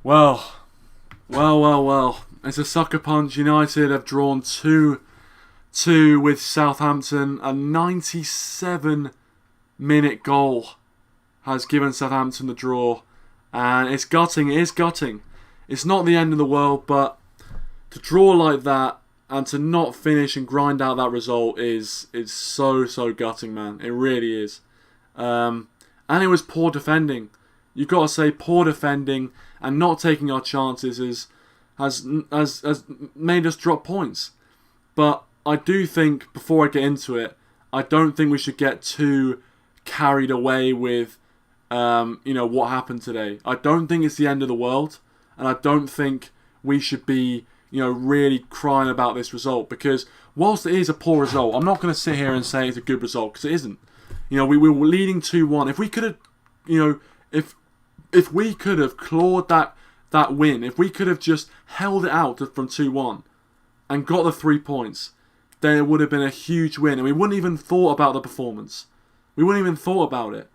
Well, well. It's a sucker punch. United have drawn 2-2 with Southampton. A 97-minute goal has given Southampton the draw. And it's gutting. It is gutting. It's not the end of the world, but to draw like that and to not finish and grind out that result is so gutting, man. It really is. And it was poor defending. You've got to say poor defending and not taking our chances has made us drop points. But I do think, before I get into it, I don't think we should get too carried away with what happened today. I don't think it's the end of the world, and I don't think we should be really crying about this result, because whilst it is a poor result, I'm not going to sit here and say it's a good result, because it isn't. We were leading 2-1. If we could have, if we could have clawed that win, if we could have just held it out from 2-1 and got the 3 points, then it would have been a huge win, and we wouldn't even thought about the performance. We wouldn't even thought about it.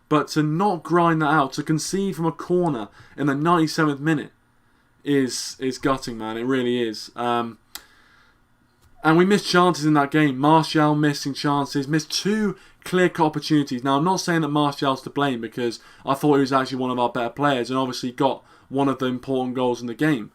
But to not grind that out, to concede from a corner in the 97th minute is gutting, man. It really is. And we missed chances in that game. Martial missing chances, missed 2 clear-cut opportunities. Now, I'm not saying that Martial's to blame, because I thought he was actually one of our better players and obviously got one of the important goals in the game.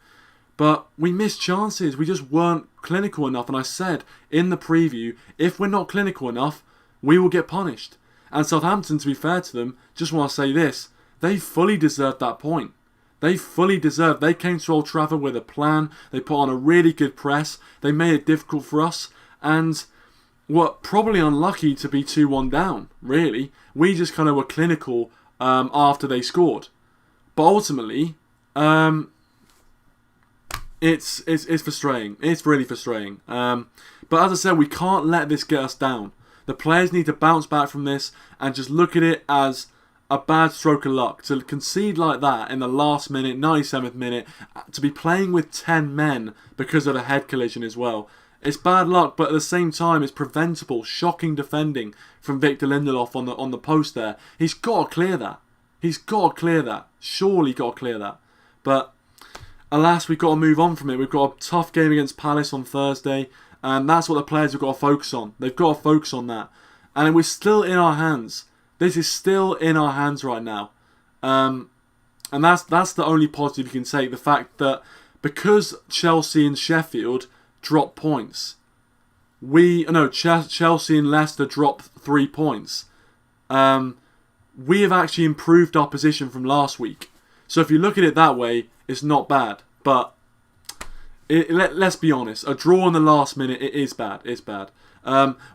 But we missed chances. We just weren't clinical enough. And I said in the preview, if we're not clinical enough, we will get punished. And Southampton, to be fair to them, just want to say this, they fully deserved that point. They fully deserved. They came to Old Trafford with a plan. They put on a really good press. They made it difficult for us. And were probably unlucky to be 2-1 down, really. We just kind of were clinical after they scored. But ultimately, it's frustrating. It's really frustrating. But as I said, we can't let this get us down. The players need to bounce back from this and just look at it as a bad stroke of luck. To concede like that in the last minute, 97th minute, to be playing with 10 men because of a head collision as well. It's bad luck, but at the same time, it's preventable. Shocking defending from Victor Lindelof on the post there. He's got to clear that. Surely got to clear that. But alas, we've got to move on from it. We've got a tough game against Palace on Thursday. And that's what the players have got to focus on. They've got to focus on that. And we're still in our hands. This is still in our hands right now. And that's the only positive you can take. The fact that because Chelsea and Sheffield dropped points, Chelsea and Leicester dropped 3 points. We have actually improved our position from last week. So if you look at it that way, it's not bad. But let's be honest, a draw in the last minute, it is bad. It's bad.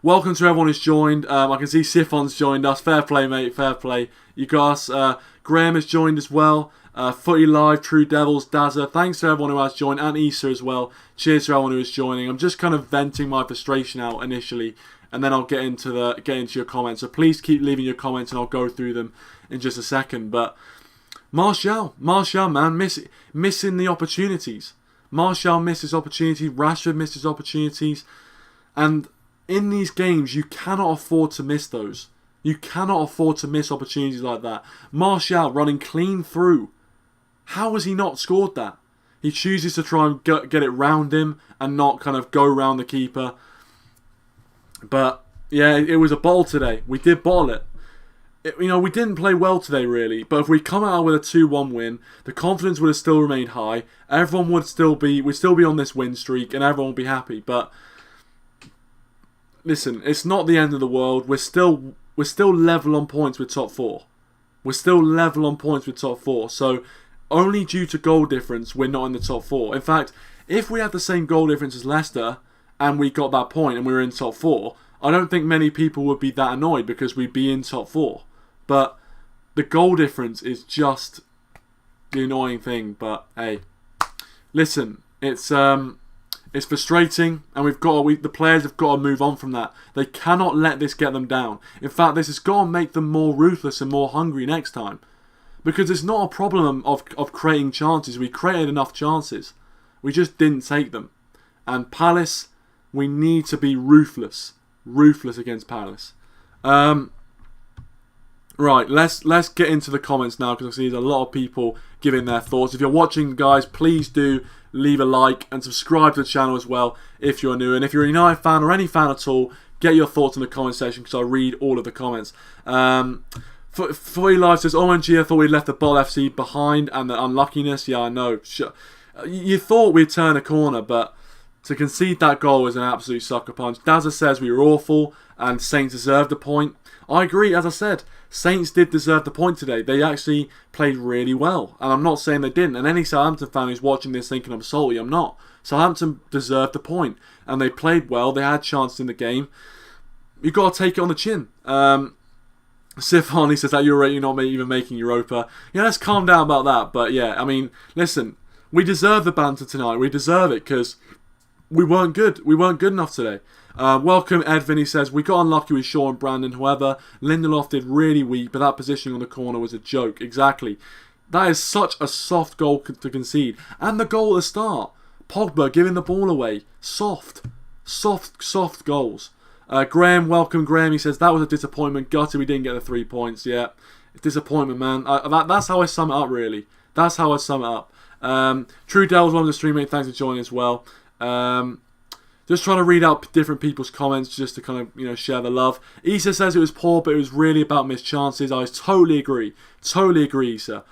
Welcome to everyone who's joined. I can see Siphon's joined us. Fair play, mate. Fair play. You guys. Graham has joined as well. Footy Live, True Devils, Dazza. Thanks to everyone who has joined, and Issa as well. Cheers to everyone who is joining. I'm just kind of venting my frustration out initially, and then I'll get into your comments. So please keep leaving your comments, and I'll go through them in just a second. But Martial, man, missing the opportunities. Martial missed his opportunity. Rashford missed his opportunities. And in these games, you cannot afford to miss those. You cannot afford to miss opportunities like that. Martial running clean through. How has he not scored that? He chooses to try and get it round him and not kind of go round the keeper. But yeah, it was a bottle today. We did bottle it. We didn't play well today, really. But if we come out with a 2-1 win, the confidence would have still remained high. Everyone would still be on this win streak, and everyone would be happy. But listen, it's not the end of the world. We're still level on points with top 4. So only due to goal difference, we're not in the top 4. In fact, if we had the same goal difference as Leicester and we got that point and we were in top 4, I don't think many people would be that annoyed because we'd be in top 4. But the goal difference is just the annoying thing. But hey, listen, it's frustrating, and the players have got to move on from that. They cannot let this get them down. In fact, this has got to make them more ruthless and more hungry next time. Because it's not a problem of creating chances. We created enough chances. We just didn't take them. And Palace, we need to be ruthless. Ruthless against Palace. Right, let's get into the comments now, because I see there's a lot of people giving their thoughts. If you're watching, guys, please do leave a like and subscribe to the channel as well if you're new. And if you're a United fan or any fan at all, get your thoughts in the comment section, because I read all of the comments. For Live says, OMG, I thought we left the Bowl FC behind and the unluckiness. Yeah, I know. You thought we'd turn a corner, but to concede that goal was an absolute sucker punch. Dazza says we were awful and Saints deserved the point. I agree, as I said, Saints did deserve the point today. They actually played really well, and I'm not saying they didn't. And any Southampton fan who's watching this thinking I'm salty, I'm not. Southampton deserved the point, and they played well. They had chances in the game. You've got to take it on the chin. Sifani says that you're not even making Europa. Yeah, let's calm down about that. But yeah, I mean, listen, we deserve the banter tonight. We deserve it because we weren't good. We weren't good enough today. Welcome, Edvin. He says, we got unlucky with Shaw and Brandon. However, Lindelof did really weak, but that positioning on the corner was a joke. Exactly. That is such a soft goal to concede. And the goal at the start. Pogba giving the ball away. Soft goals. Graham, welcome, Graham. He says, that was a disappointment. Gutted we didn't get the 3 points. Yeah, disappointment, man. That's how I sum it up, really. That's how I sum it up. True Dells, one of the stream mate. Thanks for joining as well. Just trying to read out different people's comments just to kind of, share the love. Issa says it was poor, but it was really about missed chances. I totally agree. Totally agree, Issa.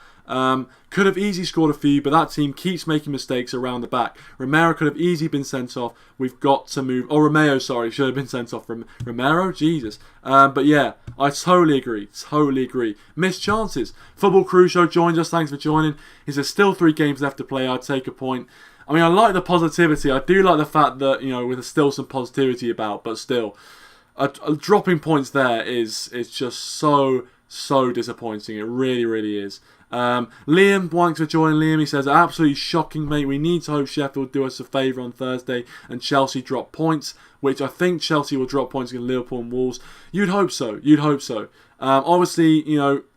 Could have easily scored a few, but that team keeps making mistakes around the back. Romero could have easily been sent off. We've got to move. Oh, Romeo, sorry, should have been sent off from Romero. Jesus. But yeah, I totally agree. Totally agree. Missed chances. Football Crew Show joins us. Thanks for joining. He says still 3 games left to play. I'd take a point. I mean, I like the positivity. I do like the fact that with still some positivity about, but still, dropping points there is just so disappointing. It really, really is. Liam, thanks for joining. Liam, he says, absolutely shocking, mate. We need to hope Sheffield do us a favour on Thursday and Chelsea drop points, which I think Chelsea will drop points against Liverpool and Wolves. You'd hope so. Obviously,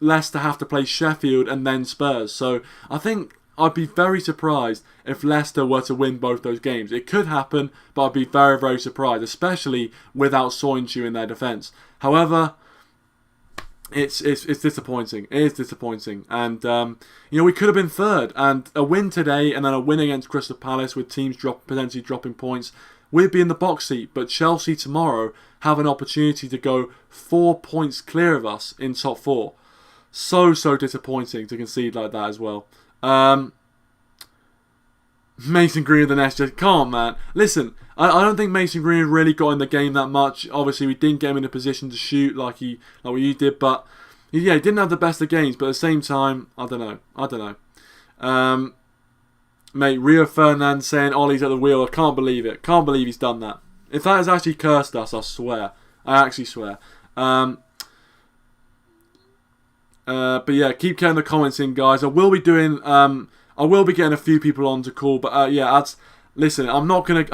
Leicester have to play Sheffield and then Spurs. So I think I'd be very surprised if Leicester were to win both those games. It could happen, but I'd be very, very surprised, especially without Soyuncu in their defence. However, it's disappointing. It is disappointing. And, we could have been third. And a win today and then a win against Crystal Palace with teams potentially dropping points, we'd be in the box seat. But Chelsea tomorrow have an opportunity to go 4 points clear of us in top 4. So disappointing to concede like that as well. Mason Green with the nest. Come on, man. Listen, I don't think Mason Green really got in the game that much. Obviously, we didn't get him in a position to shoot like what you did, but yeah, he didn't have the best of games. But at the same time, I don't know. Mate, Rio Ferdinand saying Ollie's at the wheel. I can't believe it. Can't believe he's done that. If that has actually cursed us, I swear. I actually swear. But yeah, keep getting the comments in, guys. I will be getting a few people on to call, but listen, I'm not gonna.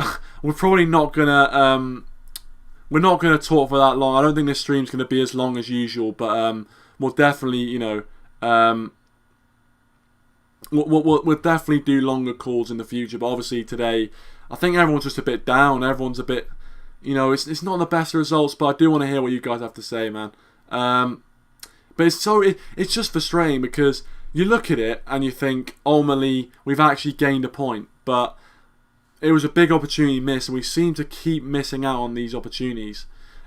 We're probably not gonna. We're not gonna talk for that long. I don't think this stream's gonna be as long as usual, but we'll definitely, we'll definitely do longer calls in the future. But obviously today, I think everyone's just a bit down. Everyone's a bit, it's not the best results, but I do want to hear what you guys have to say, man. But it's just frustrating because you look at it and you think, ultimately, we've actually gained a point. But it was a big opportunity missed, and we seem to keep missing out on these opportunities.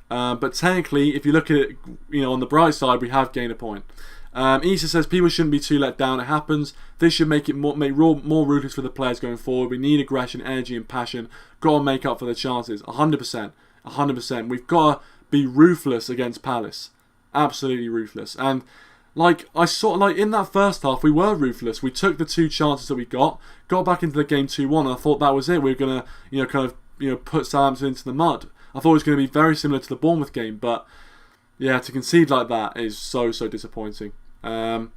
But technically, if you look at it, on the bright side, we have gained a point. Issa says people shouldn't be too let down. It happens. This should make it more ruthless for the players going forward. We need aggression, energy, and passion. Got to make up for the chances. 100%. 100%. We've got to be ruthless against Palace. Absolutely ruthless. And in that first half, we were ruthless. We took the 2 chances that we got back into the game 2-1, and I thought that was it. We were gonna, put Southampton into the mud. I thought it was going to be very similar to the Bournemouth game, but yeah, to concede like that is so disappointing. Graham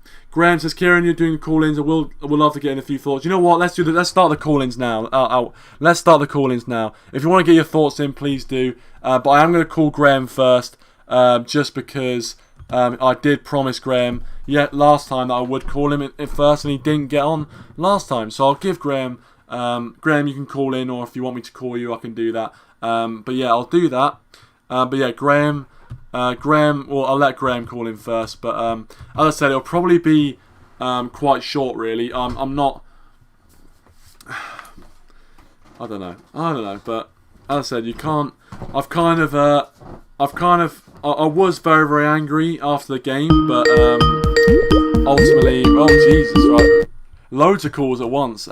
says, Kieran, you're doing the call-ins. I will love to get in a few thoughts. You know what? Let's start the call-ins now. Let's start the call-ins now. If you want to get your thoughts in, please do. But I am going to call Graham first, just because I did promise Graham last time that I would call him at first, and he didn't get on last time. So I'll give Graham. Graham, you can call in, or if you want me to call you, I can do that. But yeah, I'll do that. But yeah, Graham, Graham, well, I'll let Graham call in first, but as I said, it'll probably be quite short, really. I'm not. I don't know, but as I said, you can't. I was very, very angry after the game, but ultimately, oh Jesus, right, loads of calls at once.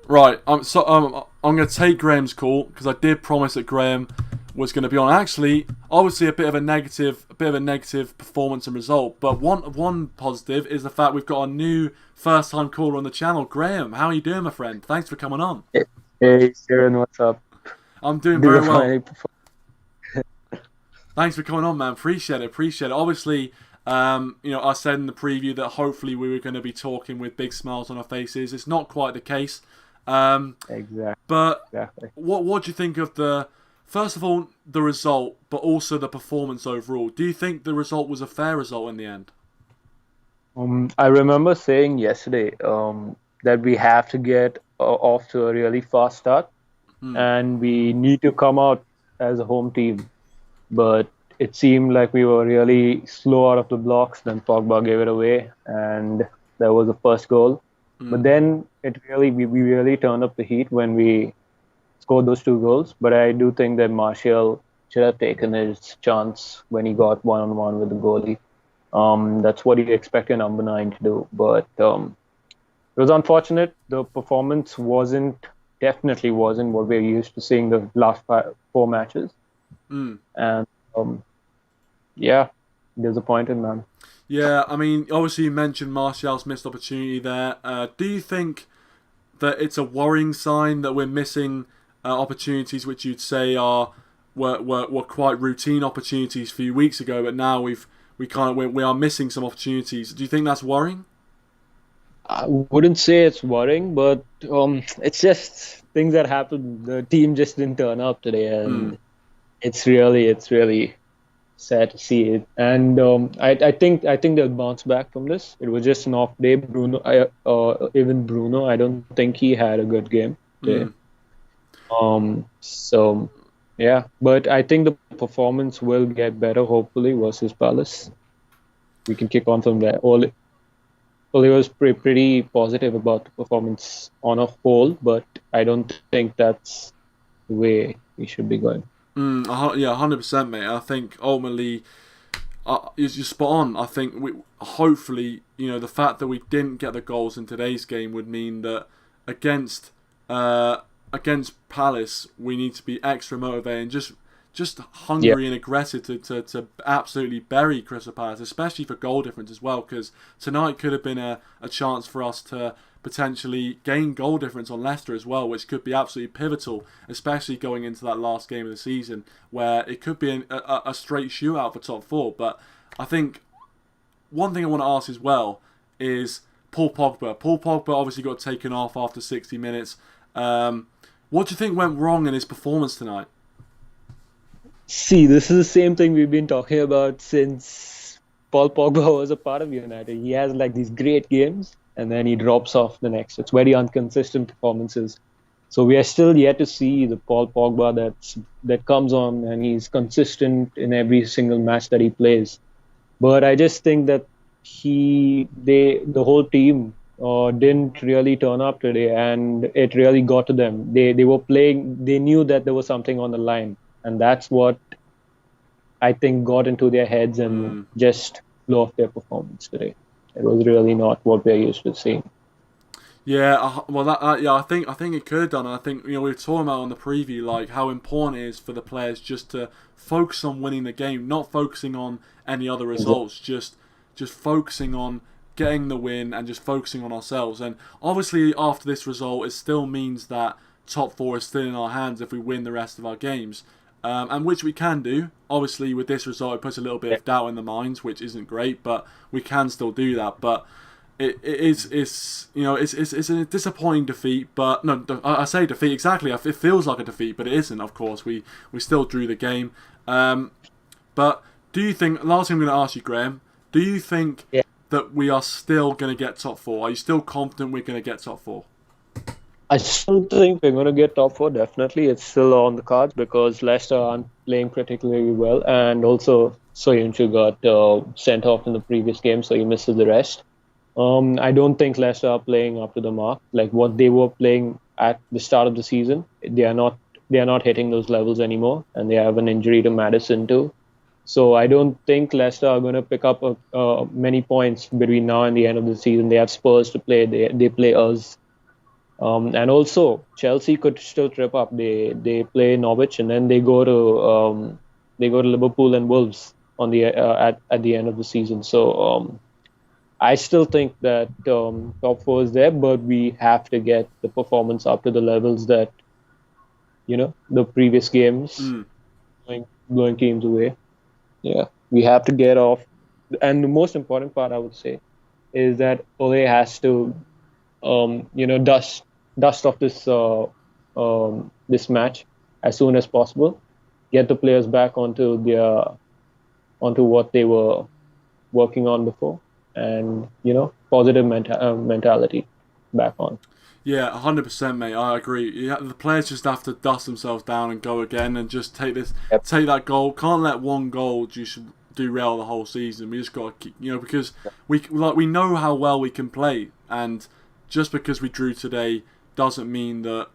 Right, I'm going to take Graham's call because I did promise that Graham was going to be on. Actually, obviously a bit of a negative performance and result, but one positive is the fact we've got a new first-time caller on the channel. Graham, how are you doing, my friend? Thanks for coming on. Hey, Sharon, what's up? I'm doing very well. Thanks for coming on, man. Appreciate it. Obviously, I said in the preview that hopefully we were going to be talking with big smiles on our faces. It's not quite the case. Exactly. But what do you think of first of all, the result, but also the performance overall? Do you think the result was a fair result in the end? I remember saying yesterday that we have to get off to a really fast start, and we need to come out as a home team. But it seemed like we were really slow out of the blocks. Then Pogba gave it away, and that was the first goal. But then we really turned up the heat when we scored those 2 goals. But I do think that Martial should have taken his chance when he got one-on-one with the goalie. That's what you expect your number 9 to do. But it was unfortunate. The performance definitely wasn't what we're used to seeing the last 4 matches. And disappointed, man. Yeah, I mean, obviously you mentioned Martial's missed opportunity there. Do you think that it's a worrying sign that we're missing opportunities which you'd say were quite routine opportunities a few weeks ago, but now we are missing some opportunities? Do you think that's worrying? I wouldn't say it's worrying, but it's just things that happened. The team just didn't turn up today, and it's really sad to see it. And I think they'll bounce back from this. It was just an off day. Even Bruno, I don't think he had a good game today. So yeah, but I think the performance will get better hopefully versus Palace. We can kick on from there. Ole was pretty positive about the performance on a whole, but I don't think that's the way we should be going. Yeah, 100%, mate. I think ultimately, you're spot on. I think hopefully, the fact that we didn't get the goals in today's game would mean that against Palace, we need to be extra motivated and just hungry and aggressive to absolutely bury Crystal Palace, especially for goal difference as well, because tonight could have been a chance for us to potentially gain goal difference on Leicester as well, which could be absolutely pivotal, especially going into that last game of the season where it could be a straight shootout for top 4. But I think one thing I want to ask as well is Paul Pogba. Paul Pogba obviously got taken off after 60 minutes. What do you think went wrong in his performance tonight? See, this is the same thing we've been talking about since Paul Pogba was a part of United. He has like these great games, and then he drops off the next. It's very inconsistent performances. So we are still yet to see the Paul Pogba that comes on and he's consistent in every single match that he plays. But I just think that the whole team didn't really turn up today, and it really got to them. They were playing. They knew that there was something on the line, and that's what I think got into their heads and just blew off their performance today. It was really not what we're used to seeing. Yeah, well, I think it could have done. I think we were talking about on the preview like how important it is for the players just to focus on winning the game, not focusing on any other results, just focusing on getting the win and just focusing on ourselves. And obviously, after this result, it still means that top 4 is still in our hands if we win the rest of our games. And which we can do. Obviously, with this result, it puts a little bit of doubt in the minds, which isn't great, but we can still do that. But it's a disappointing defeat. But no, I say defeat exactly. It feels like a defeat, but it isn't. Of course, we still drew the game. But do you think? Last thing I'm going to ask you, Graham. Do you think that we are still going to get top 4? Are you still confident we're going to get top 4? I still think we're going to get top four. Definitely, it's still on the cards because Leicester aren't playing particularly well, and also Soyuncu got sent off in the previous game, so he misses the rest. I don't think Leicester are playing up to the mark, like what they were playing at the start of the season. They are not. They are not hitting those levels anymore, and they have an injury to Madison too. So I don't think Leicester are going to pick up many points between now and the end of the season. They have Spurs to play. They play us, and also Chelsea could still trip up. They play Norwich and then they go to Liverpool and Wolves on the at the end of the season. So I still think that top four is there, but we have to get the performance up to the levels that the previous games going teams away. Yeah, we have to get off. And the most important part, I would say, is that Ole has to dust off this match as soon as possible. Get the players back onto what they were working on before, and positive mentality back on. Yeah, 100%, mate. I agree. The players just have to dust themselves down and go again, and just take that goal. Can't let one goal just derail the whole season. We just got to keep, because we know how well we can play, and just because we drew today doesn't mean that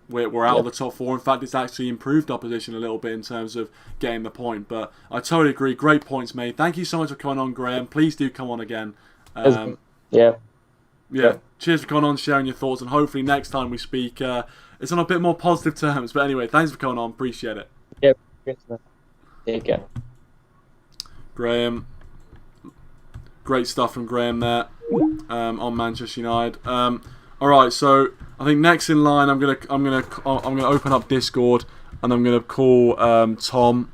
we're out of the top four. In fact, it's actually improved our position a little bit in terms of getting the point. But I totally agree. Great points made. Thank you so much for coming on, Graham. Please do come on again. Yeah. Cheers for coming on, sharing your thoughts, and hopefully next time we speak, it's on a bit more positive terms. But anyway, thanks for coming on. Appreciate it. Yeah. Take care. Graham. Great stuff from Graham there on Manchester United. All right, so I think next in line, I'm gonna open up Discord and I'm gonna call Tom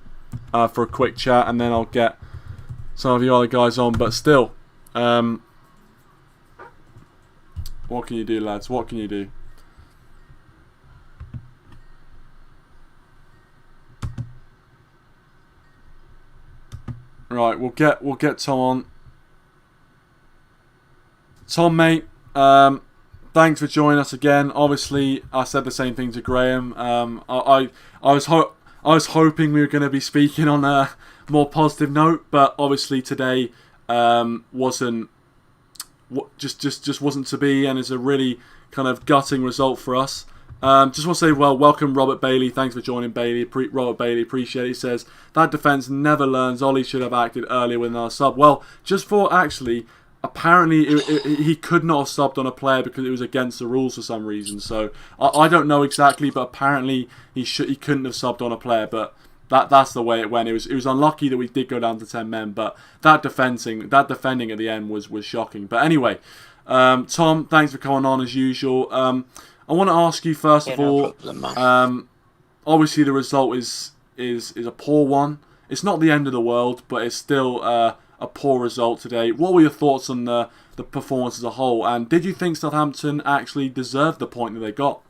for a quick chat, and then I'll get some of you other guys on. But still, what can you do, lads? What can you do? Right, we'll get Tom on. Tom, mate. Thanks for joining us again. Obviously, I said the same thing to Graham. I was hoping we were going to be speaking on a more positive note, but obviously today wasn't to be, and it's a really kind of gutting result for us. Just want to say, welcome Robert Bailey. Thanks for joining, Bailey. Robert Bailey, appreciate it. He says that defence never learns. Ollie should have acted earlier with our sub. Well, just for actually. Apparently, he could not have subbed on a player because it was against the rules for some reason. So I don't know exactly, but apparently he couldn't have subbed on a player. But that's the way it went. It was unlucky that we did go down to 10 men, but that defending at the end was shocking. But anyway, Tom, thanks for coming on as usual. I want to ask you first of all. Obviously, the result is a poor one. It's not the end of the world, but it's still a poor result today. What were your thoughts on the performance as a whole? And did you think Southampton actually deserved the point that they got?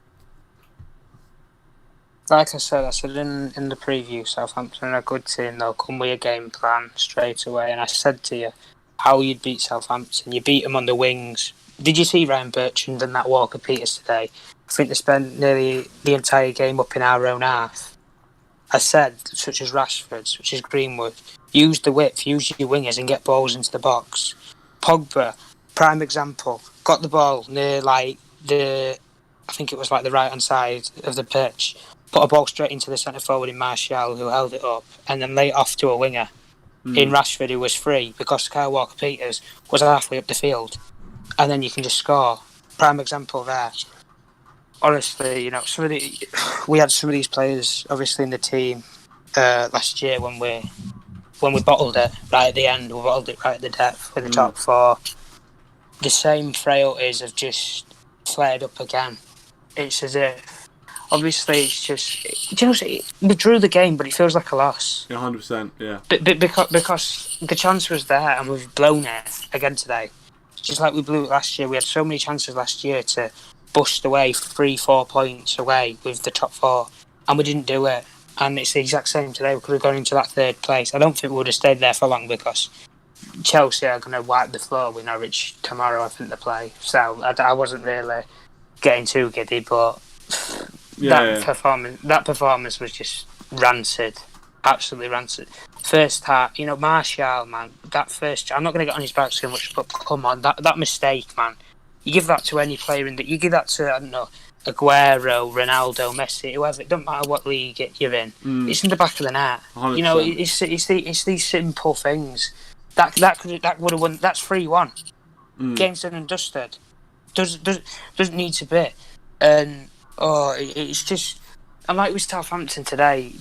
Like I said in the preview, Southampton are a good team. They'll come with a game plan straight away. And I said to you how you'd beat Southampton. You beat them on the wings. Did you see Ryan Bertrand and that Walker Peters today? I think they spent nearly the entire game up in our own half. I said, such as Rashford, such as Greenwood, use the width, use your wingers and get balls into the box. Pogba, prime example, got the ball near I think it was the right-hand side of the pitch, put a ball straight into the centre forward in Martial, who held it up, and then laid it off to a winger in Rashford, who was free, because Kyle Walker-Peters was halfway up the field. And then you can just score. Prime example there. Honestly, we had some of these players obviously in the team last year when we bottled it right at the end. We bottled it right at the depth with the top four. The same frailties have just flared up again. It's as if, obviously, it's just we drew the game, but it feels like a loss. 100%, yeah. Because the chance was there and we've blown it again today. Just like we blew it last year. We had so many chances last year to bust away 3-4 points away with the top four, and we didn't do it. And it's the exact same today. We could have gone into that third place. I don't think we would have stayed there for long because Chelsea are going to wipe the floor with Norwich tomorrow, I think they play. So I wasn't really getting too giddy, but that performance was just rancid, absolutely rancid. First half, Martial, man, that first. I'm not going to get on his back so much, but come on, that mistake, man. You give that to any player you give that to, I don't know, Aguero, Ronaldo, Messi, whoever. It doesn't matter what league you're in. It's in the back of the net. 100%. It's these simple things that would have won. That's 3-1. Game's done and dusted. Doesn't need to be. And it's just. I'm like with Southampton today.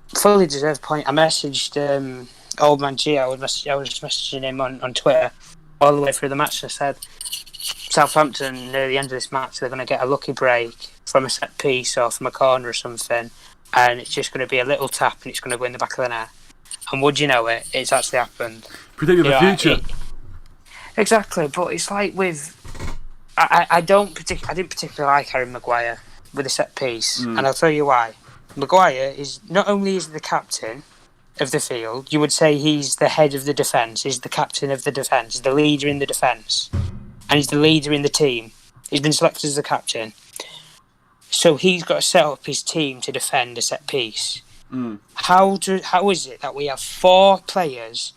Fully deserved point. I messaged Old Man G. I was messaging him on Twitter all the way through the match. And I said, Southampton near the end of this match, they're going to get a lucky break from a set piece or from a corner or something, and it's just going to be a little tap and it's going to go in the back of the net. And would you know it? It's actually happened. Predicted the future. Exactly, but it's like with. I didn't particularly like Harry Maguire with the set piece, and I'll tell you why. Maguire is not only is the captain of the field, you would say he's the head of the defence, he's the captain of the defence, the leader in the defence, and he's the leader in the team. He's been selected as the captain. So he's got to set up his team to defend a set piece. How is it that we have 4 players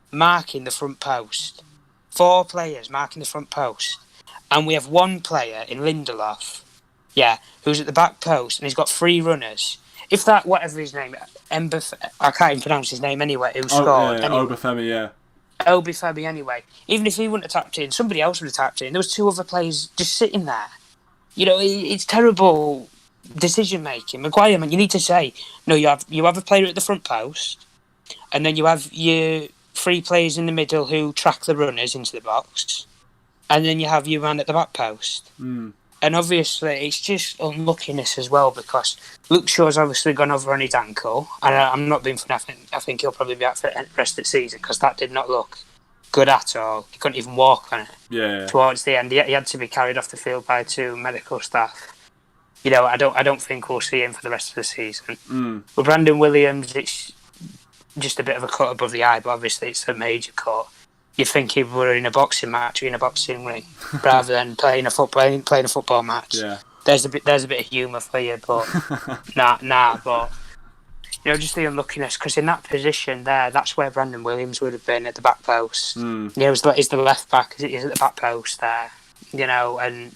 marking the front post? 4 players marking the front post. And we have 1 player in Lindelof, who's at the back post, and he's got 3 runners. If that, whatever his name, I can't even pronounce his name anyway, who scored. Obafemi, Obafemi anyway. Even if he wouldn't have tapped in, somebody else would have tapped in. There was 2 other players just sitting there. It's terrible decision making. Maguire, man, you need to say, no, you have a player at the front post, and then you have your 3 players in the middle who track the runners into the box, and then you have your man at the back post. And obviously, it's just unluckiness as well, because Luke Shaw's obviously gone over on his ankle, and I'm not being funny. I think he'll probably be out for the rest of the season, because that did not look good at all. He couldn't even walk on it. Yeah. Towards the end, he had to be carried off the field by 2 medical staff. I don't think we'll see him for the rest of the season. With Brandon Williams, it's just a bit of a cut above the eye, but obviously it's a major cut. You'd think he were in a boxing match or in a boxing ring rather than playing a football match. Yeah. There's a bit of humour for you, but but just the unluckiness, because in that position there, that's where Brandon Williams would have been at the back post. He's the left back, he's at the back post there, and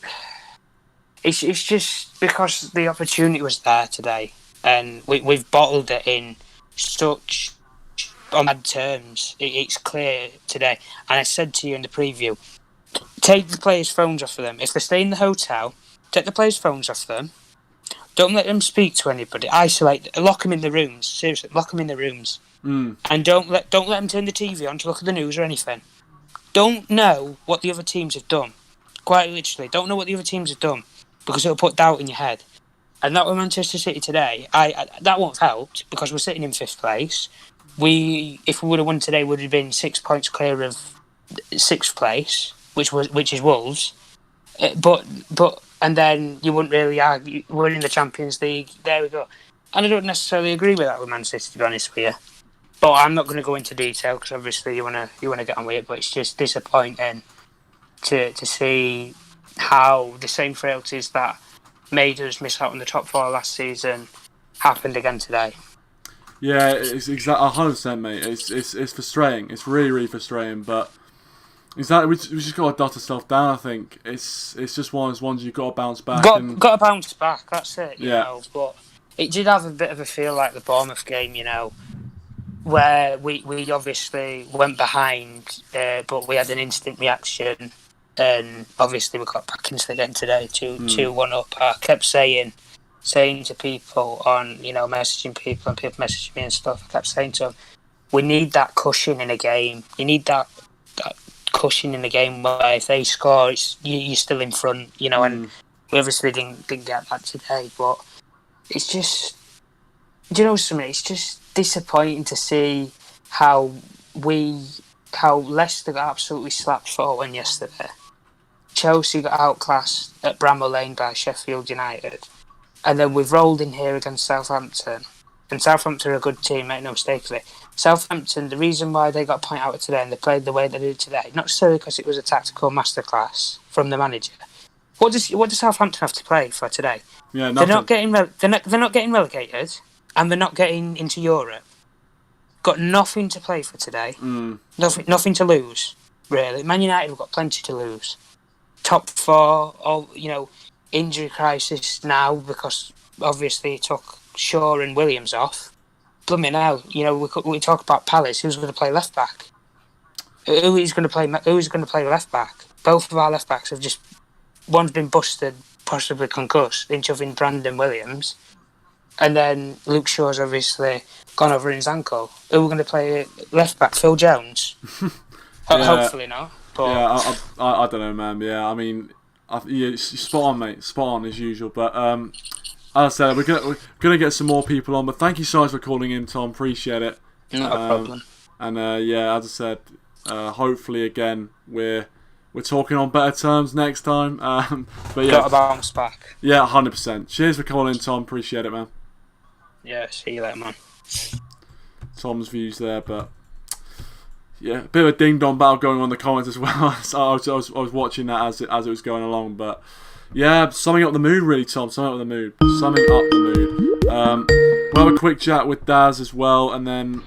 it's just because the opportunity was there today, and we've bottled it in such on bad terms. It's clear today, and I said to you in the preview, take the players' phones off of them. If they stay in the hotel, take the players' phones off them. Don't let them speak to anybody. Isolate. Lock them in the rooms. Seriously, lock them in the rooms. And don't let them turn the TV on to look at the news or anything. Don't know what the other teams have done. Quite literally, don't know what the other teams have done, because it'll put doubt in your head. And that with Manchester City today, that won't have helped, because we're sitting in 5th place. If we would have won today, would have been 6 points clear of 6th place, which is Wolves. And then you wouldn't really argue. We're in the Champions League. There we go. And I don't necessarily agree with that with Man City, to be honest with you. But I'm not going to go into detail, because obviously you want to get on with it. But it's just disappointing to see how the same frailties that made us miss out on the top 4 last season happened again today. Yeah, it's exactly 100%, mate. It's frustrating. It's really, really frustrating. But exactly, we just got to dot ourselves down. I think it's just one of those ones you've got to bounce back. Got to bounce back. That's it. You Yeah. know. But it did have a bit of a feel like the Bournemouth game, where we obviously went behind, but we had an instant reaction, and obviously we got back into the game today, 2-1 up. I kept saying to people on, messaging people and people messaging me and stuff, I kept saying to them, we need that cushion in a game. You need that cushion in the game where if they score, you're still in front, and we obviously didn't get that today, but it's just, do you know something? It's just disappointing to see how Leicester got absolutely slapped 4-1 yesterday. Chelsea got outclassed at Bramall Lane by Sheffield United. And then we've rolled in here against Southampton. And Southampton are a good team, make no mistake of it. Southampton, the reason why they got a point out of today and they played the way they did today, not necessarily because it was a tactical masterclass from the manager, What does Southampton have to play for today? Yeah, They're nothing. they're not getting relegated, and they're not getting into Europe. Got nothing to play for today. Nothing to lose. Really, Man United have got plenty to lose. Top four, all injury crisis now because obviously it took Shaw and Williams off. Blooming hell, we talk about Palace. Who's going to play left back? Who's going to play left back? Both of our left backs have just one's been busted, possibly concussed, in Brandon Williams, and then Luke Shaw's obviously gone over his ankle. Who are going to play left back? Phil Jones? Hopefully not. But Yeah, I don't know, man. Yeah, I mean, spot on, mate. Spot on as usual. But as I said, we're gonna get some more people on. But thank you so much for calling in, Tom. Appreciate it. not a problem. And yeah, as I said, hopefully again we're talking on better terms next time. But yeah, Got a bounce back. Yeah, 100%. Cheers for calling in, Tom. Appreciate it, man. Yeah, see you later, man. Tom's views there, but yeah, a bit of a ding dong battle going on in the comments as well. So I was watching that as it was going along, but yeah, summing up the mood really, Tom. Summing up the mood. We'll have a quick chat with Daz as well, and then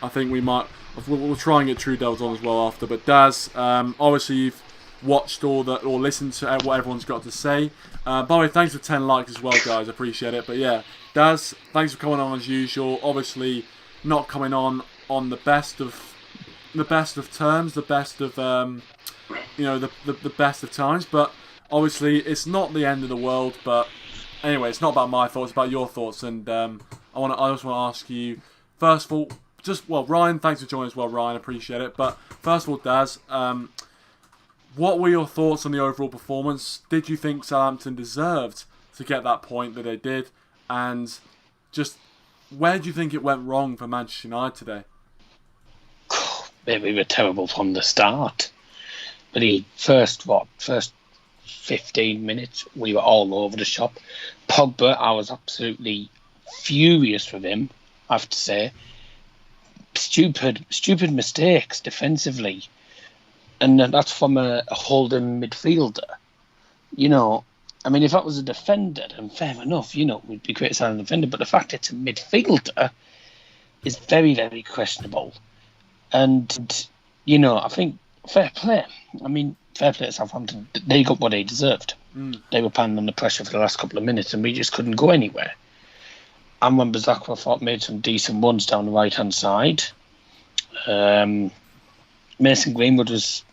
I think we'll try and get True Devils on as well after. But Daz, obviously you've watched or listened to what everyone's got to say. By the way, thanks for 10 likes as well, guys. Appreciate it. But yeah, Daz, thanks for coming on as usual. Obviously, not coming on the best of terms, the best of the best of times. But obviously, it's not the end of the world. But anyway, it's not about my thoughts, it's about your thoughts. And I just want to ask you first of all, Ryan, thanks for joining as well, Ryan. Appreciate it. But first of all, Daz, what were your thoughts on the overall performance? Did you think Southampton deserved to get that point that they did? And just where do you think it went wrong for Manchester United today? We were terrible from the start. But the first 15 minutes, we were all over the shop. Pogba, I was absolutely furious with him, I have to say. Stupid mistakes defensively. And that's from a holding midfielder. I mean, if that was a defender, then fair enough, we'd be criticising the defender. But the fact it's a midfielder is very, very questionable. And, I think fair play. I mean, fair play to Southampton. They got what they deserved. They were panning under pressure for the last couple of minutes and we just couldn't go anywhere. And when Bazakwa, I thought, made some decent runs down the right-hand side. Mason Greenwood was,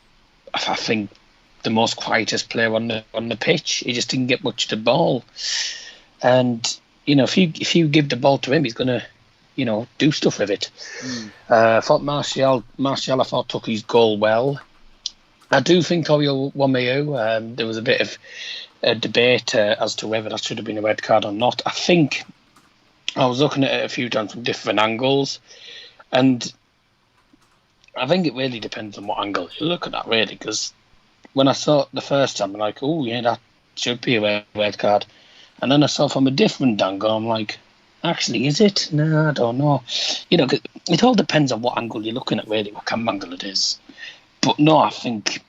I think, the most quietest player on the pitch. He just didn't get much of the ball. And, if you give the ball to him, he's going to, do stuff with it. I thought Martial, I thought, took his goal well. I do think Oriol Romeu, there was a bit of a debate as to whether that should have been a red card or not. I think I was looking at it a few times from different angles, and I think it really depends on what angle you look at that, really, because when I saw it the first time, I'm like, oh, yeah, that should be a red card. And then I saw it from a different angle, I'm like, actually, is it? No, I don't know. 'Cause it all depends on what angle you're looking at, really, what camera angle it is. But no, I think...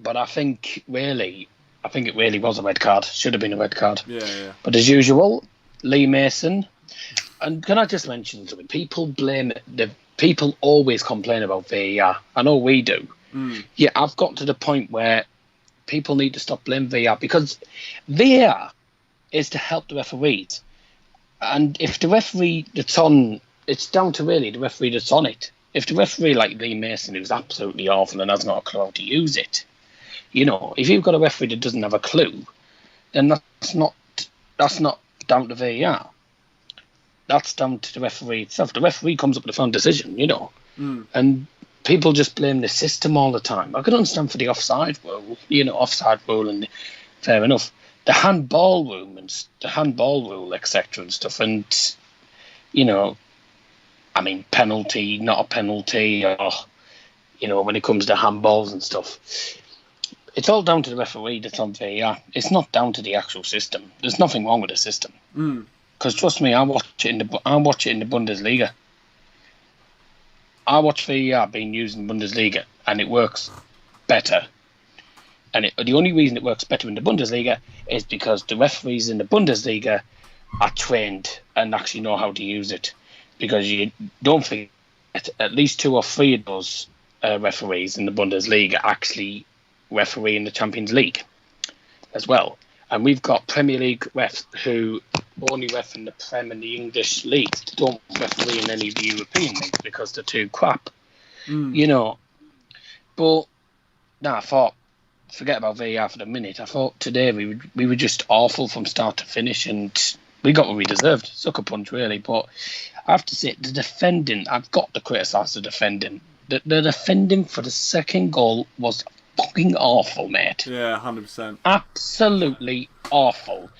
but I think it really was a red card. Should have been a red card. Yeah. But as usual, Lee Mason... And can I just mention something? People always complain about VAR. I know we do. Yeah, I've got to the point where people need to stop blaming VAR because VAR is to help the referees. And if the referee that's on, it's down to really the referee that's on it. If the referee like Lee Mason, who's absolutely awful and hasn't got a clue how to use it, if you've got a referee that doesn't have a clue, then that's not down to VAR. That's down to the referee itself. The referee comes up with a final decision, and people just blame the system all the time. I can understand for the offside rule, and fair enough. The handball rule, etc. and stuff, and penalty, not a penalty, or when it comes to handballs and stuff. It's all down to the referee that's on VAR. It's not down to the actual system. There's nothing wrong with the system. Because trust me, I watch it in the Bundesliga. I watch VAR being used in Bundesliga, and it works better. And the only reason it works better in the Bundesliga is because the referees in the Bundesliga are trained and actually know how to use it. Because you don't forget, at least 2 or 3 of those referees in the Bundesliga actually referee in the Champions League as well. And we've got Premier League refs who only ref in the Prem and the English leagues. They don't referee in any of the European leagues because they're too crap. You know. But I thought, forget about VAR for the minute. I thought today we were just awful from start to finish, and we got what we deserved. Sucker punch, really. But I have to say, the defending, I've got to criticise the defending. The defending for the second goal was fucking awful, mate. Yeah, 100%. Absolutely awful.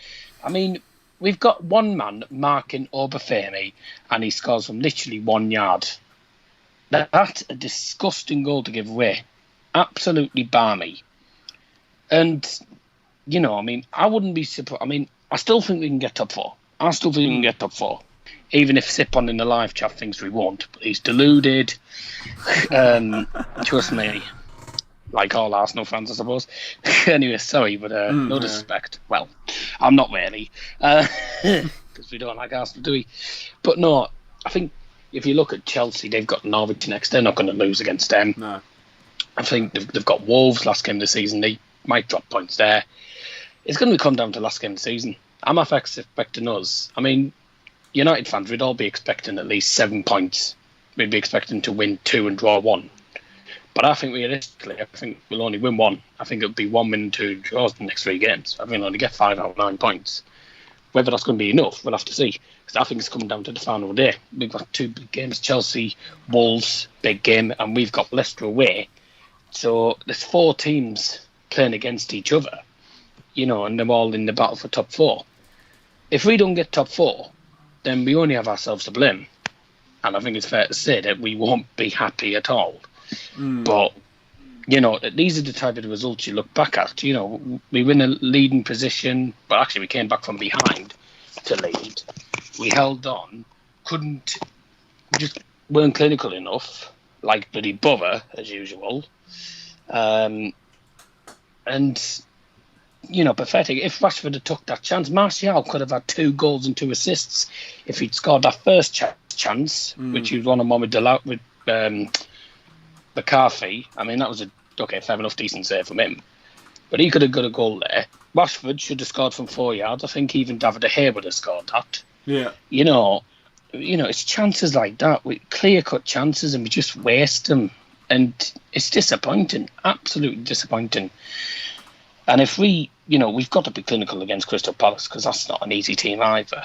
I mean, we've got one man marking Obafemi, and he scores from literally 1 yard. That's a disgusting goal to give away. Absolutely balmy. And, you know, I mean, I wouldn't be surprised. I mean, I still think we can get top 4. I still think we can get top 4. Even if Sipon in the live chat thinks we won't. But he's deluded. Trust me. Like all Arsenal fans, I suppose. Anyway, sorry, but no disrespect. Well, I'm not really. Because we don't like Arsenal, do we? But no, I think if you look at Chelsea, they've got Norwich next. They're not going to lose against them. No. I think they've got Wolves last game of the season. They might drop points there. It's going to come down to last game of the season. I'm expecting us. I mean, United fans, we'd all be expecting at least 7 points. We'd be expecting to win 2 and draw 1. But I think realistically, I think we'll only win 1. I think it'll be 1 win and 2 draws in the next 3 games. I think we'll only get 5 out of 9 points. Whether that's going to be enough, we'll have to see. Because I think it's coming down to the final day. We've got 2 big games, Chelsea, Wolves, big game, and we've got Leicester away. So there's 4 teams playing against each other, you know, and they're all in the battle for top 4. If we don't get top 4, then we only have ourselves to blame. And I think it's fair to say that we won't be happy at all. But, you know, these are the type of results you look back at. You know, we win a leading position, but actually we came back from behind to lead. We held on, weren't clinical enough, like bloody Borough, as usual. And, you know, pathetic. If Rashford had took that chance, Martial could have had 2 goals and 2 assists if he'd scored that first chance, which he was one on one with McCarthy. I mean, that was fair enough, decent save from him. But he could have got a goal there. Rashford should have scored from 4 yards. I think even David De Gea would have scored that. Yeah. You know, it's chances like that, with clear-cut chances, and we just waste them. And it's disappointing, absolutely disappointing. And if we've got to be clinical against Crystal Palace, because that's not an easy team either.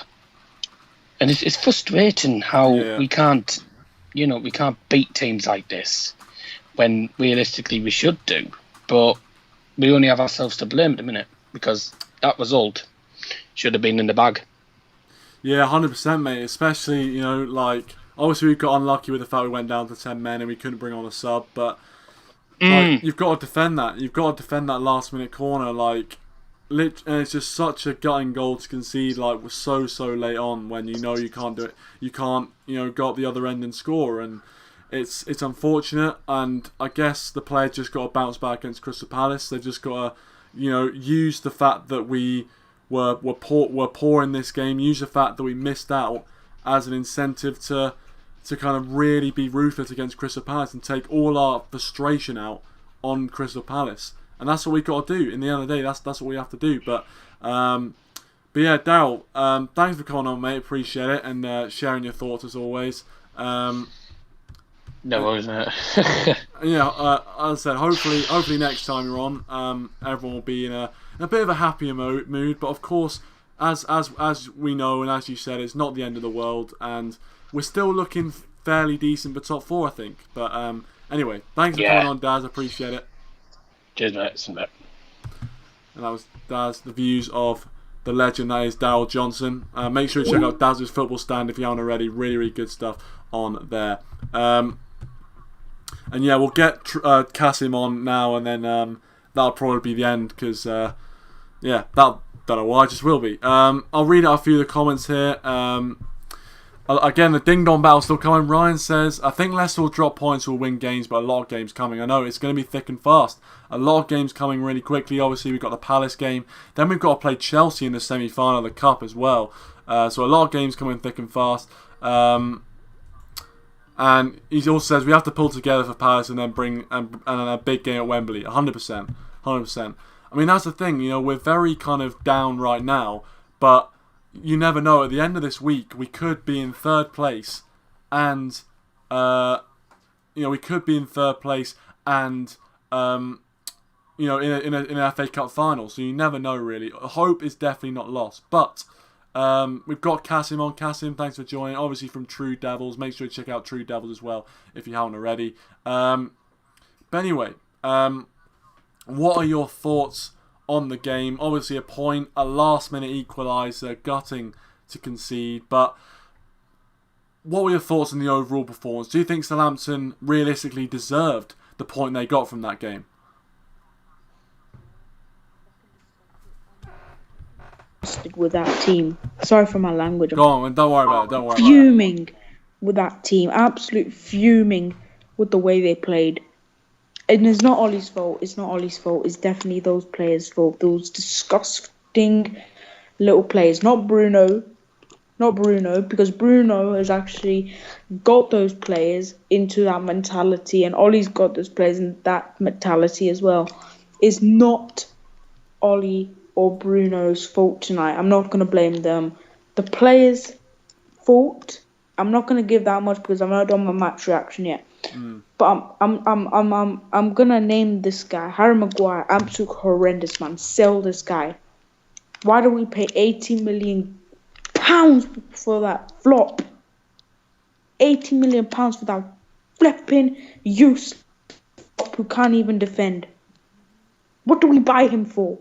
And it's frustrating how we can't beat teams like this when realistically we should do. But we only have ourselves to blame at the minute, because that result should have been in the bag. Yeah, 100%, mate. Especially, you know, like, obviously we got unlucky with the fact we went down to 10 men and we couldn't bring on a sub, but like, you've got to defend that. You've got to defend that last minute corner. Like, and it's just such a gutting goal to concede. Like, we're so late on when you know you can't do it. You can't, you know, go up the other end and score. And it's unfortunate. And I guess the players just got to bounce back against Crystal Palace. They've just got to, you know, use the fact that we were poor in this game. Use the fact that we missed out as an incentive to kind of really be ruthless against Crystal Palace and take all our frustration out on Crystal Palace. And that's what we've got to do. In the end of the day, that's what we have to do. But yeah, Daryl, thanks for coming on, mate. Appreciate it. And sharing your thoughts as always. No worries, mate. Yeah, as I said, hopefully next time you're on, everyone will be in a bit of a happier mood. But of course, as we know and as you said, it's not the end of the world. And we're still looking fairly decent for top 4, I think. But anyway, thanks for coming on, Daz. I appreciate it. Cheers, mate. And that was Daz, the views of the legend that is Daryl Johnson. Make sure you check out Daz's Football Stand if you haven't already. Really, really good stuff on there. And yeah, we'll get Kasim on now, and then that'll probably be the end because don't know why, it just will be. I'll read out a few of the comments here. Again, the ding-dong battle still coming. Ryan says, I think Leicester will drop points, will win games, but a lot of games coming. I know, it's going to be thick and fast. A lot of games coming really quickly. Obviously, we've got the Palace game. Then we've got to play Chelsea in the semi-final of the Cup as well. So a lot of games coming thick and fast. And he also says, we have to pull together for Palace and then bring and a big game at Wembley. 100%. 100%. I mean, that's the thing. We're very kind of down right now, but you never know. At the end of this week, we could be in third place, and we could be in third place, and in an FA Cup final. So you never know really. Hope is definitely not lost. But we've got Kasim on. Kasim, thanks for joining. Obviously from True Devils. Make sure you check out True Devils as well if you haven't already. But anyway, what are your thoughts on the game? Obviously a point, a last minute equaliser, gutting to concede, but what were your thoughts on the overall performance? Do you think Southampton realistically deserved the point they got from that game? With that team. Sorry for my language. Go on, don't worry about it. Fuming with that team. Absolute fuming with the way they played. And it's not Ollie's fault. It's definitely those players' fault. Those disgusting little players. Not Bruno, because Bruno has actually got those players into that mentality, and Ollie's got those players in that mentality as well. It's not Ollie or Bruno's fault tonight. I'm not going to blame them. The players' fault, I'm not going to give that much because I've not done my match reaction yet. But I'm gonna name this guy Harry Maguire. Absolute horrendous, man. Sell this guy. Why do we pay £80 million for that flop? £80 million for that flipping useless who can't even defend. What do we buy him for?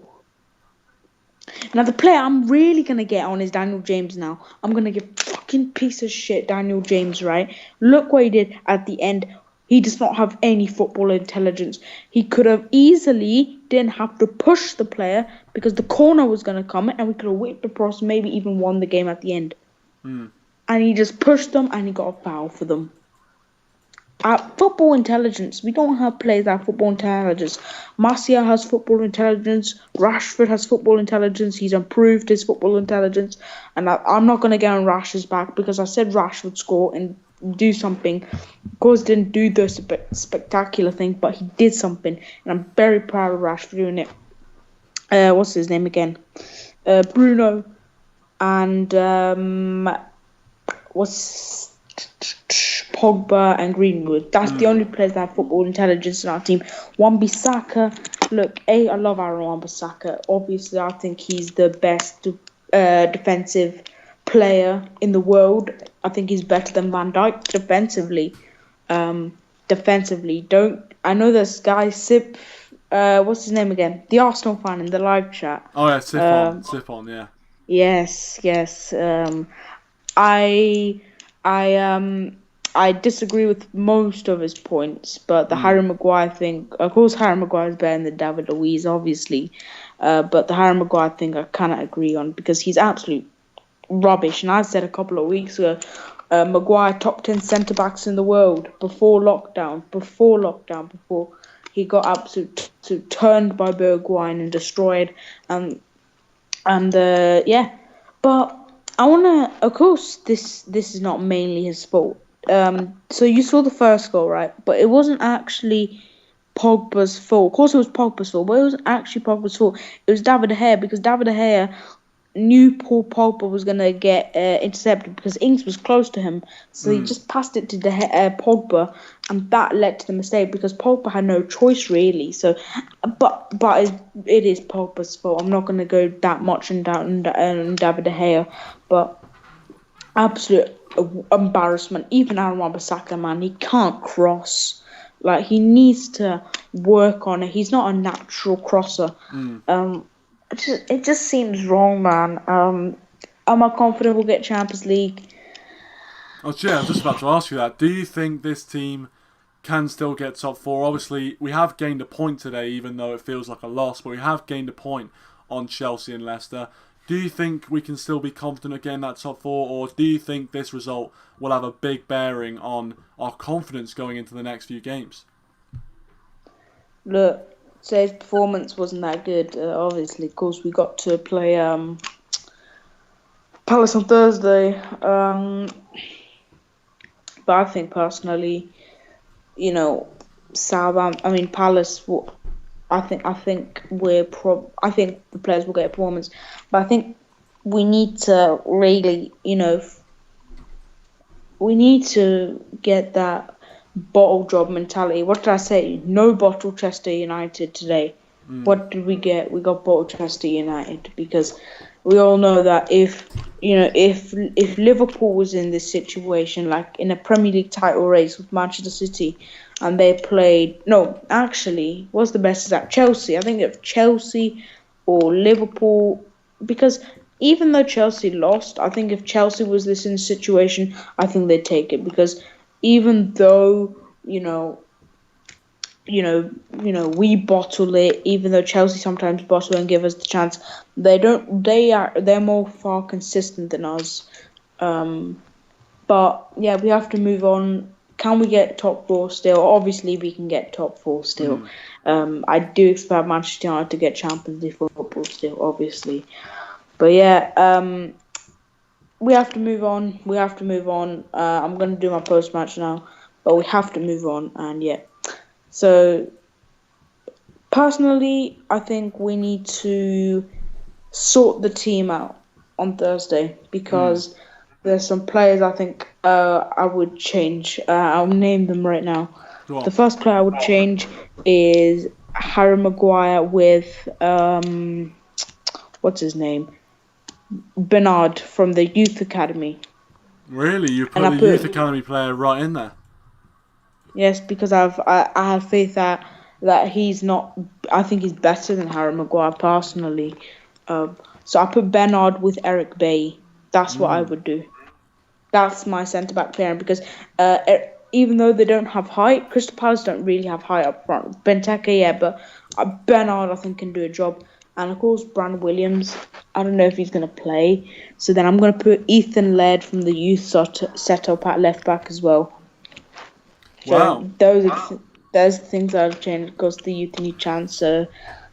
Now the player I'm really gonna get on is Daniel James. Now I'm gonna give fucking piece of shit Daniel James, right? Look what he did at the end. He does not have any football intelligence. He could have easily didn't have to push the player because the corner was gonna come and we could have whipped across, maybe even won the game at the end. And he just pushed them and he got a foul for them. Football intelligence. We don't have players that have football intelligence. Martial has football intelligence. Rashford has football intelligence. He's improved his football intelligence. And I'm not going to get on Rash's back because I said Rash would score and do something. Of course, didn't do the spectacular thing, but he did something. And I'm very proud of Rash for doing it. What's his name again? Bruno. And Pogba and Greenwood. That's the only players that have football intelligence in our team. Wan-Bissaka, look, I love Aaron Wan-Bissaka. Obviously, I think he's the best defensive player in the world. I think he's better than Van Dijk defensively. I know this guy Sip. What's his name again? The Arsenal fan in the live chat. Oh yeah, Sip on, yeah. Yes. I disagree with most of his points, but the Harry Maguire thing, of course Harry Maguire is better than David Luiz, obviously, but the Harry Maguire thing I cannot agree on because he's absolute rubbish. And I said a couple of weeks ago, Maguire top 10 centre-backs in the world before he got absolutely turned by Bergwijn and destroyed, but I wanna. Of course, this is not mainly his fault. So you saw the first goal, right? But it wasn't actually Pogba's fault. Of course, it was Pogba's fault, but it wasn't actually Pogba's fault. It was David De Gea because David De Gea knew Paul Pogba was gonna get intercepted because Ings was close to him, so he just passed it to Pogba, and that led to the mistake because Pogba had no choice really. So, but it is Pogba's fault. I'm not gonna go that much in David De Gea, but absolute embarrassment. Even Aaron Wan-Bissaka, man, he can't cross. Like, he needs to work on it. He's not a natural crosser. It just seems wrong, man. Am I confident we'll get Champions League? Oh, yeah, I was just about to ask you that. Do you think this team can still get top four? Obviously, we have gained a point today, even though it feels like a loss, but we have gained a point on Chelsea and Leicester. Do you think we can still be confident of getting that top 4, or do you think this result will have a big bearing on our confidence going into the next few games? Look, today's performance wasn't that good. Obviously, of course, we got to play Palace on Thursday. But I think personally, Palace. I think I think the players will get a performance, but I think we need to really, we need to get that bottle job mentality. What did I say? No bottle Chester United today. What did we get? We got bottle Chester United, because we all know that if Liverpool was in this situation, like in a Premier League title race with Manchester City, and they played what's the best is that Chelsea? I think if Chelsea or Liverpool, because even though Chelsea lost, I think if Chelsea was this in a situation, I think they'd take it, because even though we bottle it, even though Chelsea sometimes bottle and give us the chance, they don't. They're more far consistent than us. But yeah, we have to move on. Can we get top 4 still? Obviously, we can get top 4 still. I do expect Manchester United to get Champions League football still, obviously. But yeah, we have to move on. I'm going to do my post-match now, but we have to move on. And yeah, so personally, I think we need to sort the team out on Thursday, because there's some players I think I would change. I'll name them right now. The first player I would change is Harry Maguire with what's his name? Bernard from the Youth Academy. Really? You put the Youth Academy player right in there? Yes, because I have faith that he's not. I think he's better than Harry Maguire personally. So I put Bernard with Eric Bailly. That's what I would do. That's my centre back pairing, because even though they don't have height, Crystal Palace don't really have height up front. Benteke, yeah, but Bernard I think can do a job. And of course, Brand Williams, I don't know if he's going to play. So then I'm going to put Ethan Laird from the youth set up at left back as well. So those are the things I've changed, because the youth need chance. So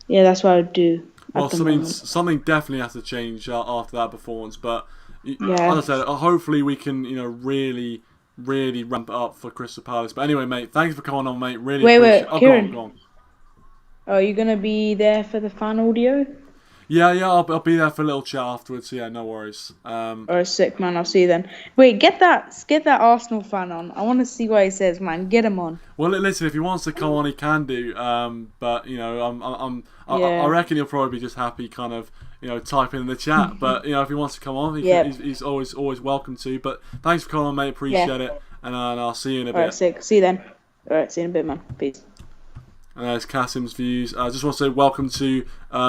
yeah, that's what I would do. Well, something definitely has to change after that performance. But as I said, hopefully we can really, really ramp it up for Crystal Palace. But anyway, mate, thanks for coming on, mate. Really appreciate it. Kieran. Go on. Are you going to be there for the fan audio? Yeah, I'll be there for a little chat afterwards. So yeah, no worries. Or sick, man. I'll see you then. Wait, get that Arsenal fan on. I want to see what he says, man. Get him on. Well, listen, if he wants to come on, he can do. But I reckon he'll probably be just happy, kind of, typing in the chat. But if he wants to come on, he's always welcome to. But thanks for coming on, mate. Appreciate it. And I'll see you in a bit. Alright, sick. See you then. Alright, see you in a bit, man. Peace. And there's Kasim's views. I just want to say welcome to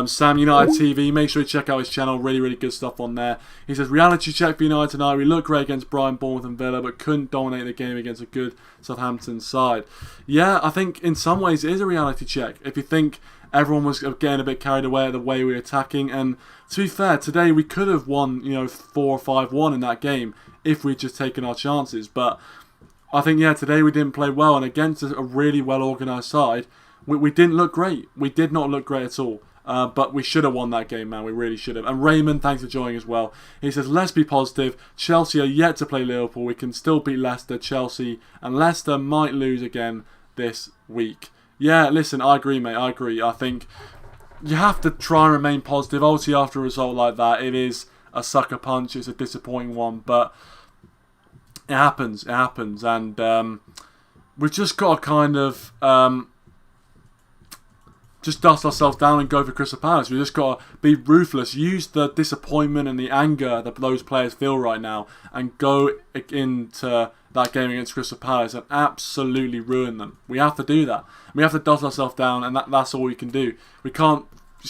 Sam United TV. Make sure you check out his channel. Really, really good stuff on there. He says, reality check for United tonight. We looked great against Brighton, Bournemouth and Villa, but couldn't dominate the game against a good Southampton side. Yeah, I think in some ways it is a reality check. If you think everyone was getting a bit carried away at the way we were attacking. And to be fair, today we could have won 4 or 5-1 in that game if we'd just taken our chances. But I think, today we didn't play well. And against a really well-organised side, we didn't look great. We did not look great at all. But we should have won that game, man. We really should have. And Raymond, thanks for joining as well. He says, let's be positive. Chelsea are yet to play Liverpool. We can still beat Leicester, Chelsea, and Leicester might lose again this week. Yeah, listen, I agree, mate. I agree. I think you have to try and remain positive. Obviously, after a result like that, it is a sucker punch. It's a disappointing one. But it happens. It happens. And we've just got to kind of... just dust ourselves down and go for Crystal Palace. We just got to be ruthless. Use the disappointment and the anger that those players feel right now and go into that game against Crystal Palace and absolutely ruin them. We have to do that. We have to dust ourselves down, and that's all we can do. We can't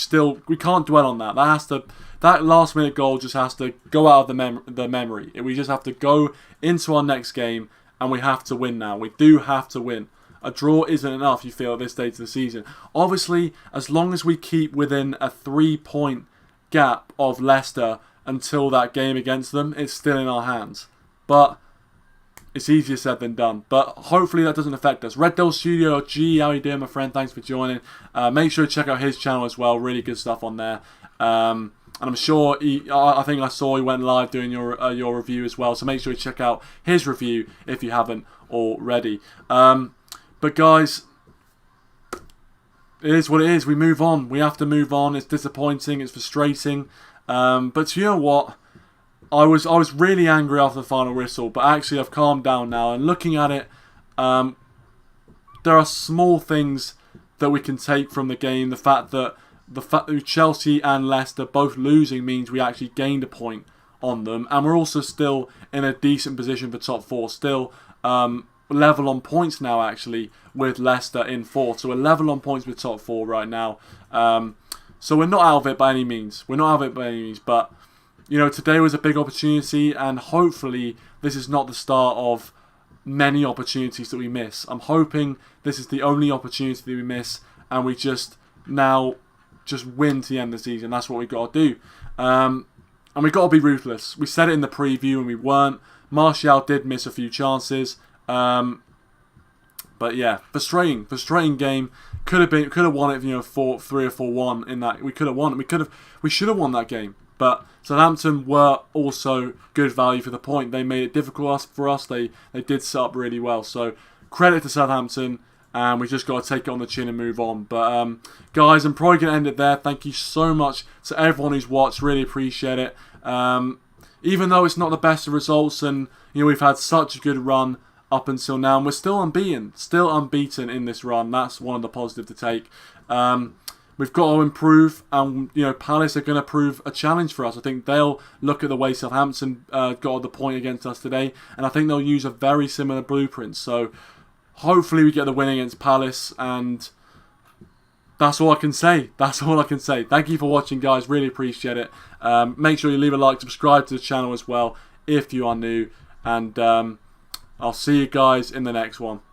dwell on that. That last minute goal just has to go out of the memory. We just have to go into our next game, and we have to win now. We do have to win. A draw isn't enough, you feel, at this stage of the season. Obviously, as long as we keep within a 3-point gap of Leicester until that game against them. It's still in our hands. But it's easier said than done. But hopefully that doesn't affect us. Red Devil Studio G, how you doing, my friend? Thanks for joining. Make sure to check out his channel as well. Really good stuff on there. And I'm sure I think I saw he went live doing your review as well. So make sure you check out his review if you haven't already. But guys, it is what it is. We move on. We have to move on. It's disappointing. It's frustrating. But you know what? I was really angry after the final whistle, but actually I've calmed down now. And looking at it, there are small things that we can take from the game. The fact that Chelsea and Leicester both losing means we actually gained a point on them, and we're also still in a decent position for top four. Still level on points now, actually, with Leicester in fourth. So we're level on points with top four right now. So we're not out of it by any means. But you know, today was a big opportunity, and hopefully this is not the start of many opportunities that we miss. I'm hoping this is the only opportunity that we miss, and we just win to the end of the season. That's what we've got to do. And we've got to be ruthless. We said it in the preview and we weren't. Martial did miss a few chances. But yeah, frustrating game. Could have won it, 3 or 4-1 in that. We should have won that game. But Southampton were also good value for the point. They made it difficult for us. They did set up really well. So credit to Southampton, and we just got to take it on the chin and move on. But guys, I'm probably going to end it there. Thank you so much to everyone who's watched. Really appreciate it. Even though it's not the best of results, and we've had such a good run up until now, and we're still unbeaten in this run. That's one of the positives to take. We've got to improve, and Palace are going to prove a challenge for us. I think they'll look at the way Southampton got the point against us today, and I think they'll use a very similar blueprint. So hopefully we get the win against Palace, and that's all I can say. Thank you for watching, guys. Really appreciate it. Make sure you leave a like, subscribe to the channel as well if you are new, and I'll see you guys in the next one.